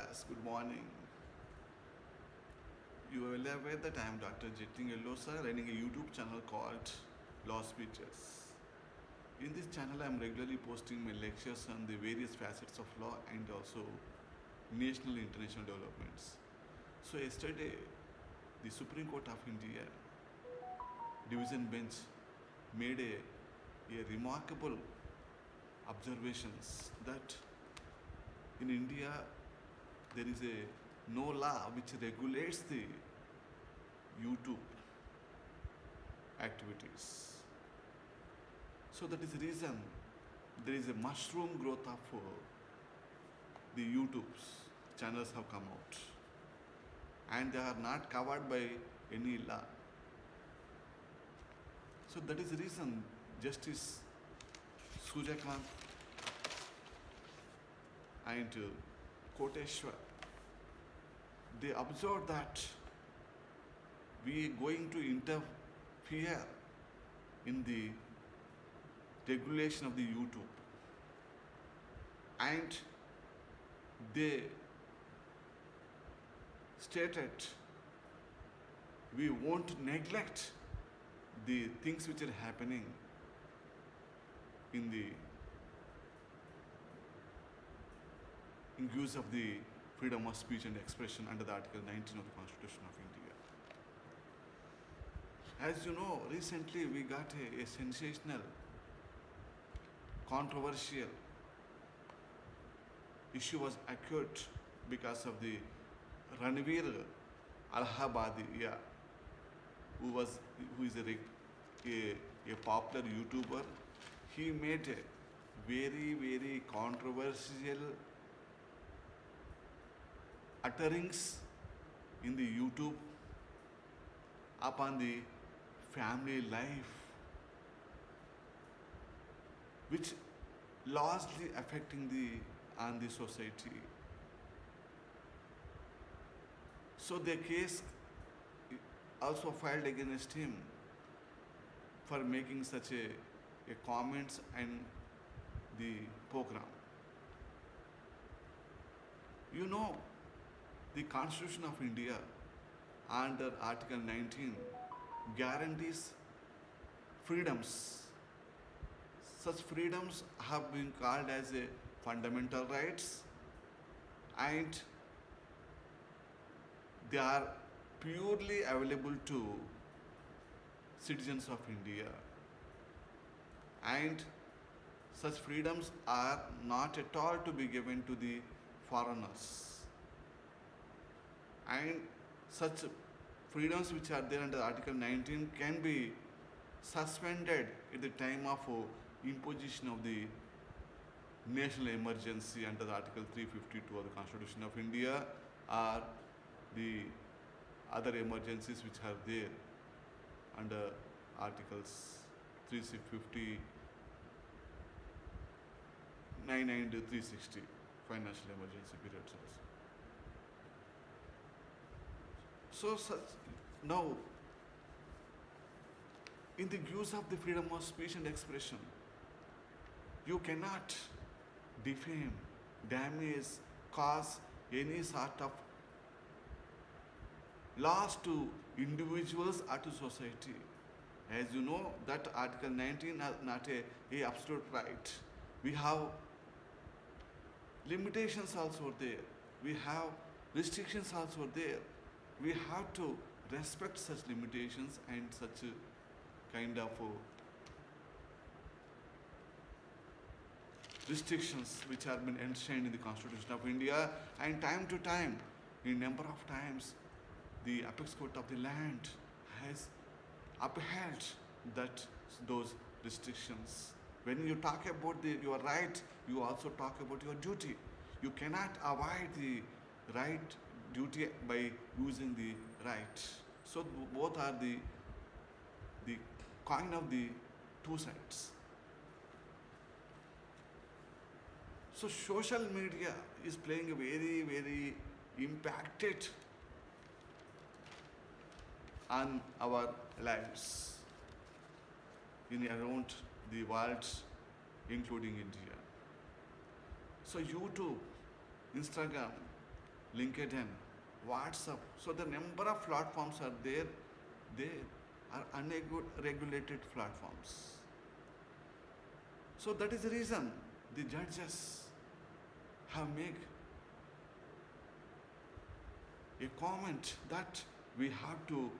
class. Good morning. You are well aware that I am Dr. Jetting Yellow sir, running a YouTube channel called Law Speeches. In this channel, I am regularly posting my lectures on the various facets of law and also national and international developments. So yesterday, the Supreme Court of India Division Bench made a remarkable observations that in India there is a no law which regulates the YouTube activities. So that is the reason there is a mushroom growth of the YouTube's channels have come out, and they are not covered by any law. So that is the reason Justice Sujakant and Koteshwar, they observed that we are going to interfere in the regulation of the YouTube, and they stated we won't neglect the things which are happening in the in use of the freedom of speech and expression under the Article 19 of the Constitution of India. As you know, recently we got a sensational, controversial issue was occurred because of the Ranveer Allahabadi, who is a popular YouTuber. He made a very controversial utterings in the YouTube upon the family life, which largely affecting the society. So the case also filed against him for making such a comments and the program. You know, the Constitution of India under Article 19 guarantees freedoms. Such freedoms have been called as a fundamental rights, and they are purely available to citizens of India, and such freedoms are not at all to be given to the foreigners, and such freedoms which are there under Article 19 can be suspended at the time of imposition of the national emergency under the Article 352 of the Constitution of India, or the other emergencies which are there under Articles 359 and 360, financial emergency periods also. So now, in the use of the freedom of speech and expression, you cannot defame, damage, cause any sort of loss to individuals or to society. As you know, that Article 19 is not a absolute right. We have limitations also there. We have restrictions also there. We have to respect such limitations and such kind of restrictions which have been enshrined in the Constitution of India, and time to time, in number of times, the apex court of the land has upheld those restrictions. When you talk about your right, you also talk about your duty. You cannot avoid the right duty by using the right. So both are the coin of the two sides. So social media is playing a very impacted on our lives in around the world, including India. So YouTube, Instagram, LinkedIn, WhatsApp. So the number of platforms are there. They are unregulated platforms. So that is the reason the judges have made a comment that we have to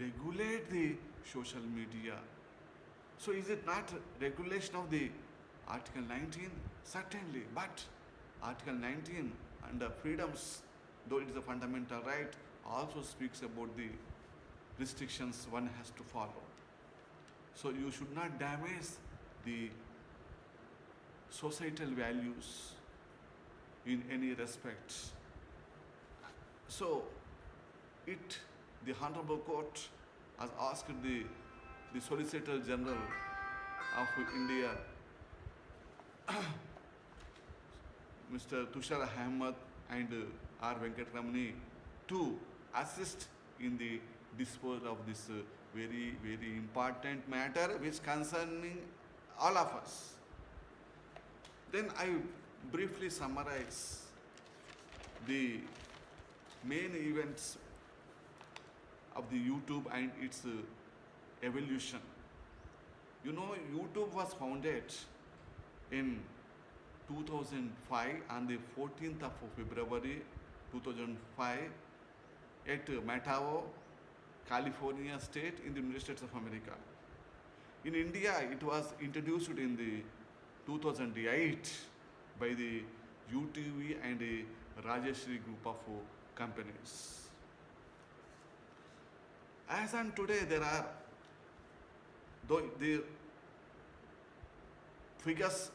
regulate the social media. So is it not regulation of the Article 19? Certainly, but Article 19 under freedoms, though it is a fundamental right, also speaks about the restrictions one has to follow. So you should not damage the societal values in any respect. So the Honorable Court has asked the Solicitor General of India, Mr. Tushar Ahmed and R. Venkatramani, to assist in the disposal of this very, very important matter which concerning all of us. Then I briefly summarize the main events of the YouTube and its evolution. You know, YouTube was founded in 2005 on the 14th of February 2005 at Matao, California state in the United States of America. In India, it was introduced in the 2008 by the UTV and the Rajeshri group of companies. As on today, there are, though the figures,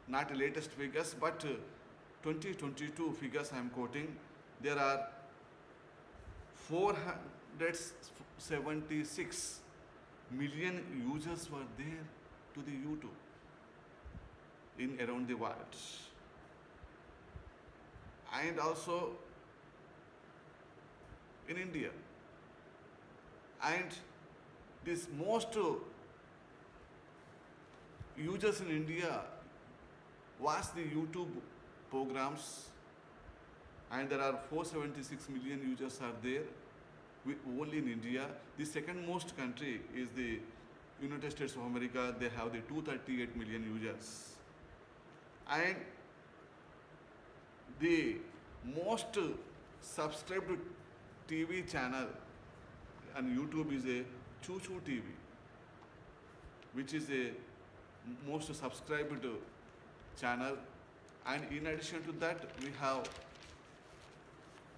not the latest figures, but 2022 figures I am quoting, there are 476 million users were there to the YouTube in around the world. And also in India. And this most users in India watch the YouTube programs, and there are 476 million users are there only in India. The second most country is the United States of America. They have the 238 million users. And the most subscribed TV channel on YouTube is a Choo Choo TV, which is a most subscribed channel. And in addition to that, we have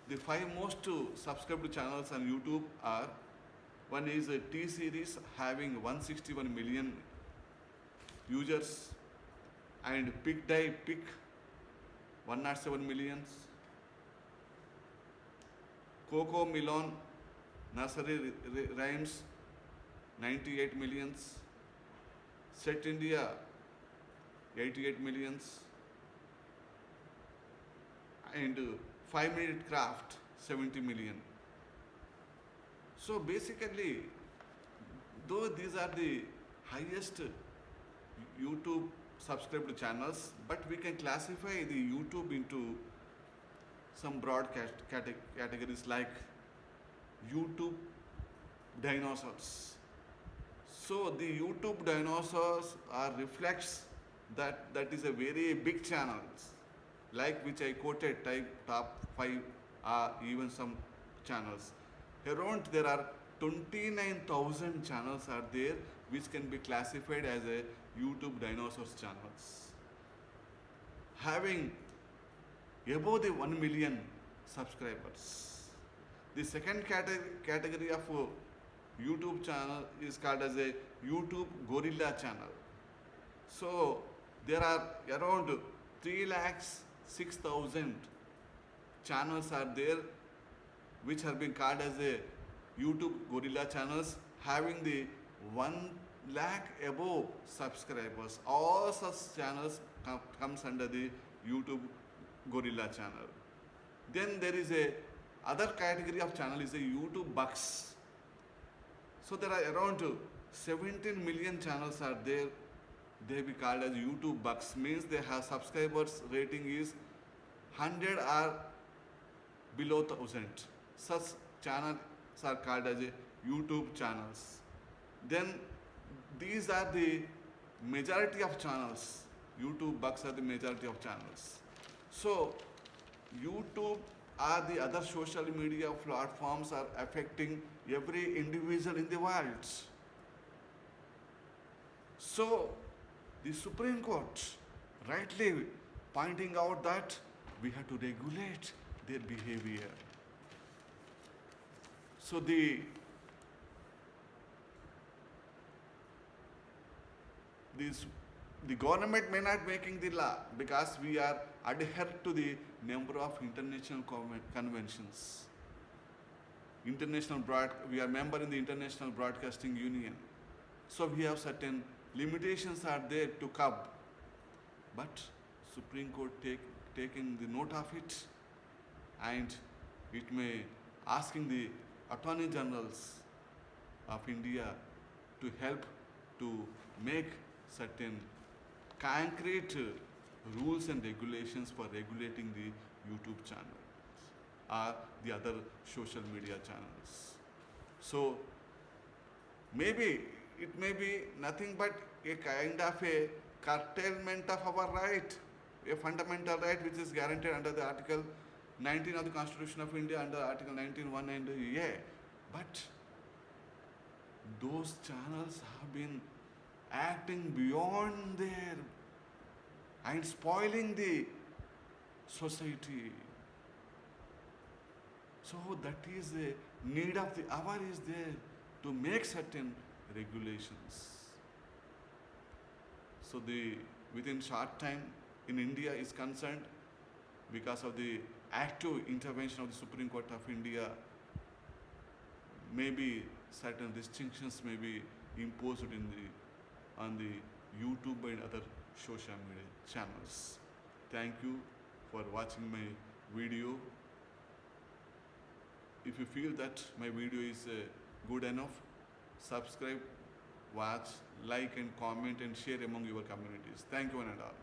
the 5 most subscribed channels on YouTube are, one is a T Series having 161 million users, and Pick Die Pick 107 millions, Coco Melon Nursery Rhymes 98 millions, Set India 88 millions, and 5 Minute Craft 70 million. So basically, though these are the highest YouTube subscribed channels, but we can classify the YouTube into some broad categories like YouTube dinosaurs. So the YouTube dinosaurs are reflects that is a very big channels, like which I quoted, top 5 even some channels. Around there are 29,000 channels are there which can be classified as a YouTube dinosaurs channels, having above the 1 million subscribers. The second category of YouTube channel is called as a YouTube Gorilla channel. So there are around 306,000 channels are there which have been called as a YouTube Gorilla channels, having the 1 lakh above subscribers. All such channels comes under the YouTube Gorilla channel. Then there is a other category of channel is a YouTube Bucks. So there are around 17 million channels are there. They be called as YouTube Bucks, means they have subscribers rating is 100 or below 1,000. Such channels are called as a YouTube channels. Then these are the majority of channels. YouTube bucks are the majority of channels. So YouTube or the other social media platforms are affecting every individual in the world. So the Supreme Court rightly pointing out that we have to regulate their behavior. So the government may not making the law because we are adhere to the number of international conventions. We are member in the International Broadcasting Union. So we have certain limitations are there to curb. But Supreme Court taking the note of it, and it may asking the Attorney Generals of India to help to make certain concrete rules and regulations for regulating the YouTube channel or the other social media channels. So maybe it may be nothing but a kind of a curtailment of our right, a fundamental right which is guaranteed under the Article 19 of the Constitution of India, under Article 19(1) and A. But those channels have been acting beyond their and spoiling the society. So that is the need of the hour is there to make certain regulations. So within short time in India is concerned, because of the active intervention of the Supreme Court of India, maybe certain restrictions may be imposed on the YouTube and other social media channels. Thank you for watching my video. If you feel that my video is good enough, subscribe, watch, like and comment and share among your communities. Thank you one and all.